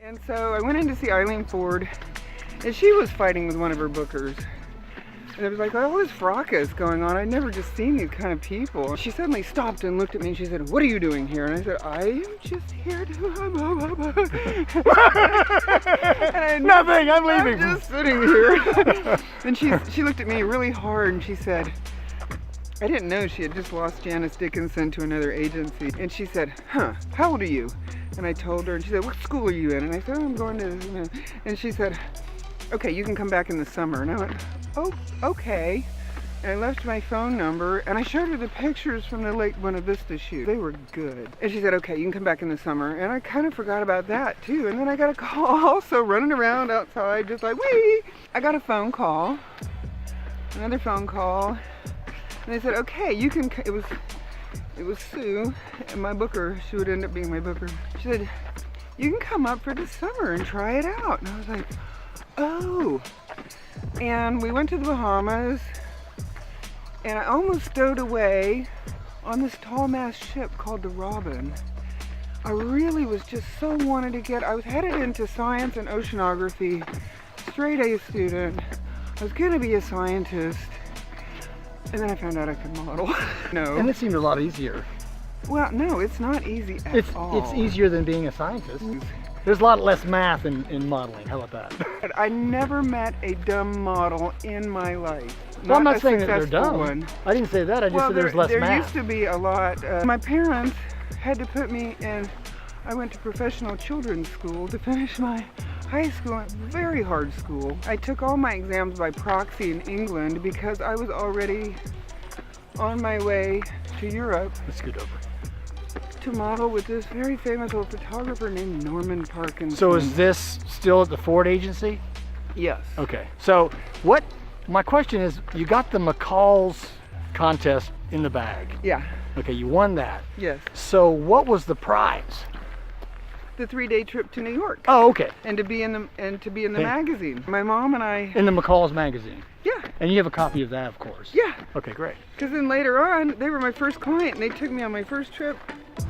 And so I went in to see Eileen Ford, and she was fighting with one of her bookers. And there was like all this fracas going on. I'd never just seen these kind of people. She suddenly stopped and looked at me and she said, "What are you doing here?" And I said, "I am just here to..." Nothing, I'm leaving. I'm just sitting here. And she looked at me really hard and she said, I didn't know she had just lost Janice Dickinson to another agency. And she said, "Huh, how old are you?" And I told her, and she said, "What school are you in?" And I said, "Oh, I'm going to..." And she said, "Okay, you can come back in the summer." And I went, "Oh, okay." And I left my phone number, and I showed her the pictures from the Lake Buena Vista shoot. They were good. And she said, "Okay, you can come back in the summer." And I kind of forgot about that too. And then I got a call also running around outside, just like, wee! I got a phone call, another phone call. And they said, "Okay, you can..." It was Sue, and my booker. She would end up being my booker. She said, "You can come up for the summer and try it out." And I was like, "Oh." And we went to the Bahamas, and I almost stowed away on this tall mast ship called the Robin. I really was just so wanted to get... I was headed into science and oceanography, straight A student. I was going to be a scientist. And then I found out I could model. No. And it seemed a lot easier. Well, no, it's not easy at all. It's easier than being a scientist. There's a lot less math in modeling. How about that? I never met a dumb model in my life. Well, I'm not saying that they're successful dumb. one. I didn't say that. I just said there's less there math. There used to be a lot. My parents had to put me in... I went to professional children's school to finish my high school, very hard school. I took all my exams by proxy in England because I was already on my way to Europe. Let's scoot over. To model with this very famous old photographer named Norman Parkinson. So is this still at the Ford agency? Yes. Okay. So my question is, you got the McCall's contest in the bag. Yeah. Okay, you won that. Yes. So what was the prize? The 3-day trip to New York. Oh, okay. And to be in the magazine. My mom and I... In the McCall's magazine? Yeah. And you have a copy of that, of course? Yeah. Okay, great. Because then later on, they were my first client, and they took me on my first trip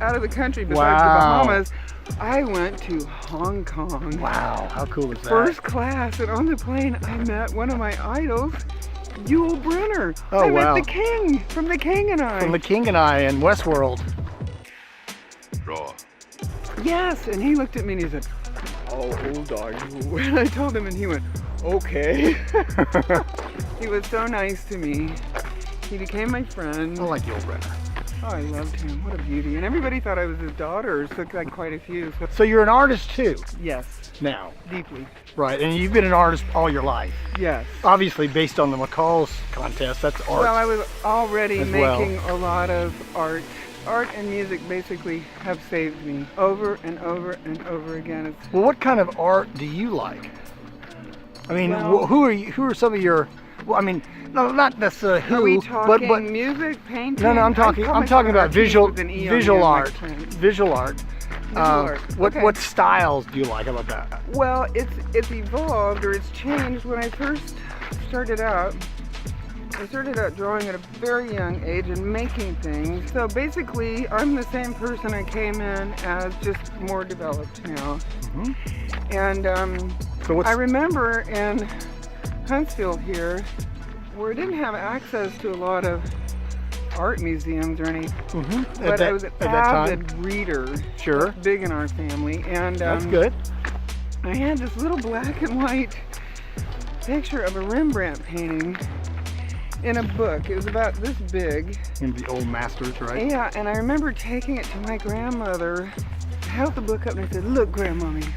out of the country besides the Bahamas. I went to Hong Kong. Wow, how cool is that? First class, and on the plane, I met one of my idols, Yul Brynner. Oh, I wow. met the King, from The King and I. From The King and I in Westworld. Raw. Yes, and he looked at me and he said, "How old are you?" And I told him, and he went, "Okay." He was so nice to me. He became my friend. I like Yul Brynner. Oh, I loved him. What a beauty. And everybody thought I was his daughter, so like quite a few. So you're an artist too? Yes. Now? Deeply. Right, and you've been an artist all your life? Yes. Obviously based on the McCall's contest, that's art. Well, I was already making well. a lot of art. Art and music basically have saved me over and over and over again. Well, what kind of art do you like? I mean, Well, who are some of your... Well, I mean, no, not necessarily who, are we talking but music, painting? no, I'm talking about visual art. Visual art. Okay. What styles do you like? How about that? Well, it's evolved, or it's changed. When I first started out, I started out drawing at a very young age and making things. So basically, I'm the same person I came in as, just more developed now. Mm-hmm. And So I remember in Huntsville here, where I didn't have access to a lot of art museums or anything, but I was an avid reader. Sure. Big in our family, and that's good. I had this little black and white picture of a Rembrandt painting in a book. It was about this big. In the old masters, right? Yeah, and I remember taking it to my grandmother. I held the book up and I said, "Look, Grandmommy,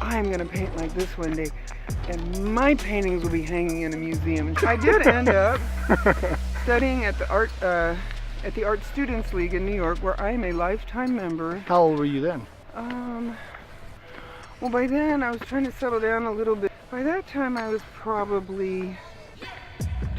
I'm gonna paint like this one day, and my paintings will be hanging in a museum." And I did end up studying at the Art Students League in New York, where I am a lifetime member. How old were you then? Well, by then I was trying to settle down a little bit. By that time I was probably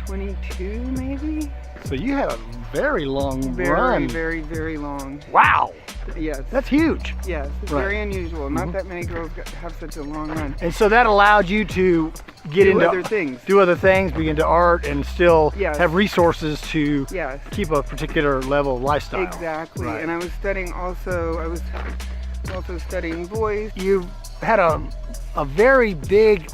22, maybe. So you had a very long Very, run. very, very long. Wow. Yes. That's huge. Yes, it's Right. very unusual. Not that many girls have such a long run. And so that allowed you to get into other things. do other things, be into art, and still Yes. have resources to Yes. keep a particular level of lifestyle. Exactly. Right. And I was studying also, I was also studying voice. You had a very big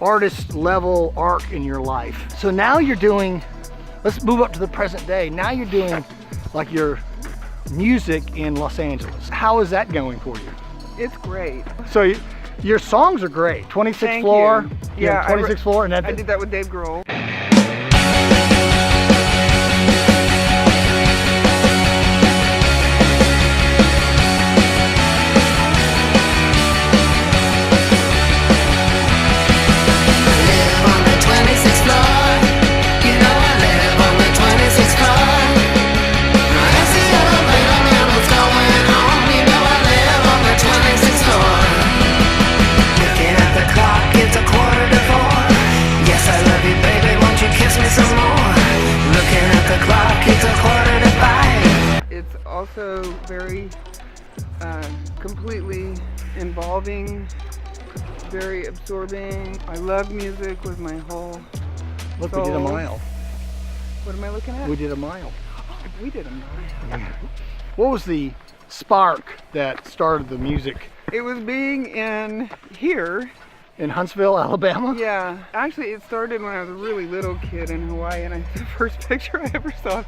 artist level arc in your life. So now you're doing, let's move up to the present day. Now you're doing like your music in Los Angeles. How is that going for you? It's great. So your songs are great. 26th Thank Floor. you. Yeah, 26th Floor. And I did that with Dave Grohl. It's also very completely involving, very absorbing. I love music with my whole look, soul. we did a mile. What am I looking at? We did a mile. We did a mile. What was the spark that started the music? It was being in here. In Huntsville, Alabama? Yeah, actually it started when I was a really little kid in Hawaii, and the first picture I ever saw of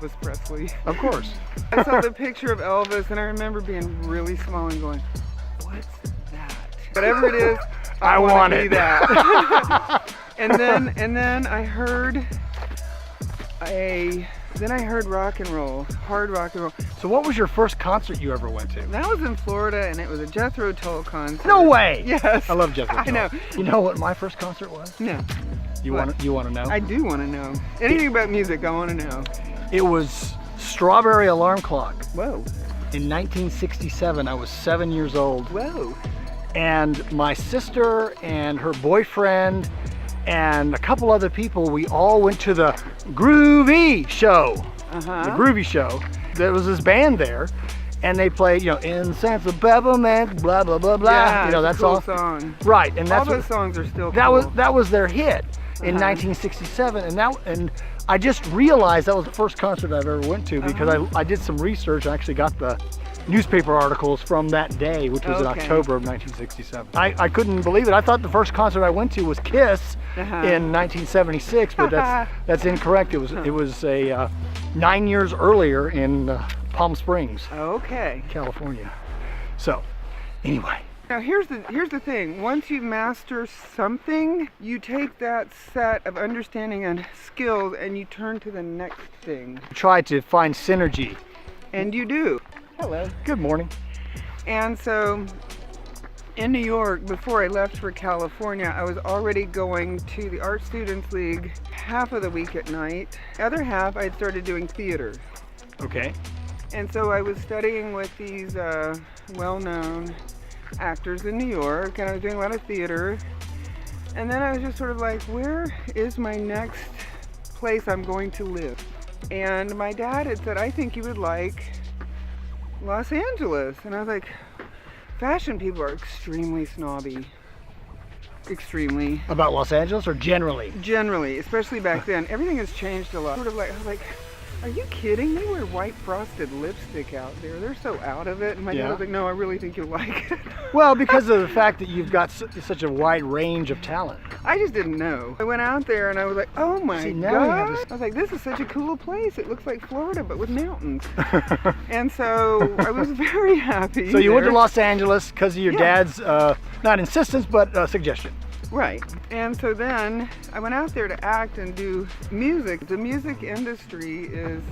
Elvis Presley. Of course. I saw the picture of Elvis, and I remember being really small and going, what's that? Whatever it is, I want to be that. and then I heard rock and roll, hard rock and roll. So what was your first concert you ever went to? That was in Florida, and it was a Jethro Tull concert. No way! Yes. I love Jethro Tull. I know. You know what my first concert was? No. You What? want to know? I do want to know. Anything about music, I want to know. It was Strawberry Alarm Clock. Whoa. In 1967, I was 7 years old. Whoa. And my sister and her boyfriend and a couple other people, we all went to the Groovy Show. Uh-huh. The Groovy Show. There was this band there, and they played, Incense of Peppermint, blah blah blah blah. Yeah, That's a cool all. song. Right, and All that's those songs are still that cool. was their hit in Uh-huh. 1967, and I just realized that was the first concert I've ever went to because I did some research. I actually got the newspaper articles from that day, which was in Okay. October of 1967. I couldn't believe it. I thought the first concert I went to was Kiss in 1976, but that's incorrect. It was a 9 years earlier in Palm Springs, Okay. California. So, anyway. Now here's the thing. Once you master something, you take that set of understanding and skills and you turn to the next thing. Try to find synergy. And you do. Hello. Good morning. And so in New York, before I left for California, I was already going to the Art Students League half of the week at night. The other half, I'd started doing theater. Okay. And so I was studying with these well-known actors in New York, and I was doing a lot of theater. And then I was just sort of like, where is my next place I'm going to live? And my dad had said, I think you would like Los Angeles. And I was like, fashion people are extremely snobby. Extremely. About Los Angeles or generally? Generally, especially back then. Everything has changed a lot. Sort of like, I was like, are you kidding? They wear white frosted lipstick out there. They're so out of it. And my dad was like, no, I really think you'll like it. Well, because of the fact that you've got such a wide range of talent. I just didn't know. I went out there and I was like, oh my See, now we have God. this- I was like, this is such a cool place. It looks like Florida, but with mountains. And so I was very happy. So you went to there. Los Angeles because of your Yeah. dad's, not insistence, but suggestion. Right. And so then I went out there to act and do music. The music industry is,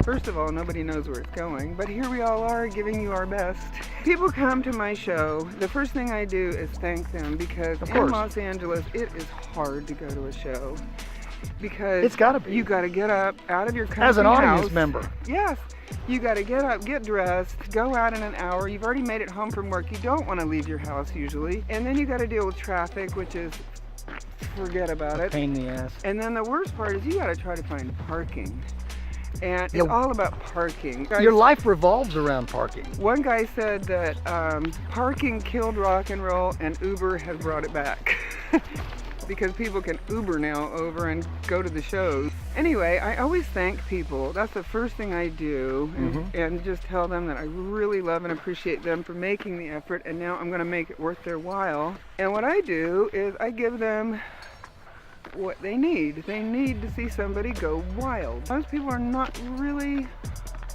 first of all, nobody knows where it's going, but here we all are giving you our best. People come to my show, the first thing I do is thank them because Of in course. Los Angeles, it is hard to go to a show. Because It's gotta be. you got to get up out of your comfy As an audience house. member. Yes. You got to get up, get dressed, go out in an hour. You've already made it home from work. You don't want to leave your house usually. And then you got to deal with traffic, which is, forget about it. Pain in the ass. And then the worst part is you got to try to find parking. And Yeah. it's all about parking. Your life revolves around parking. One guy said that parking killed rock and roll and Uber has brought it back. Because people can Uber now over and go to the shows. Anyway, I always thank people. That's the first thing I do, and just tell them that I really love and appreciate them for making the effort, and now I'm going to make it worth their while. And what I do is I give them what they need. They need to see somebody go wild. Most people are not really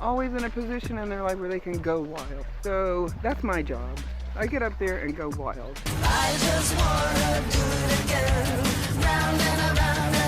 always in a position in their life where they can go wild. So that's my job. I get up there and go wild. I just wanna do it again, round and around.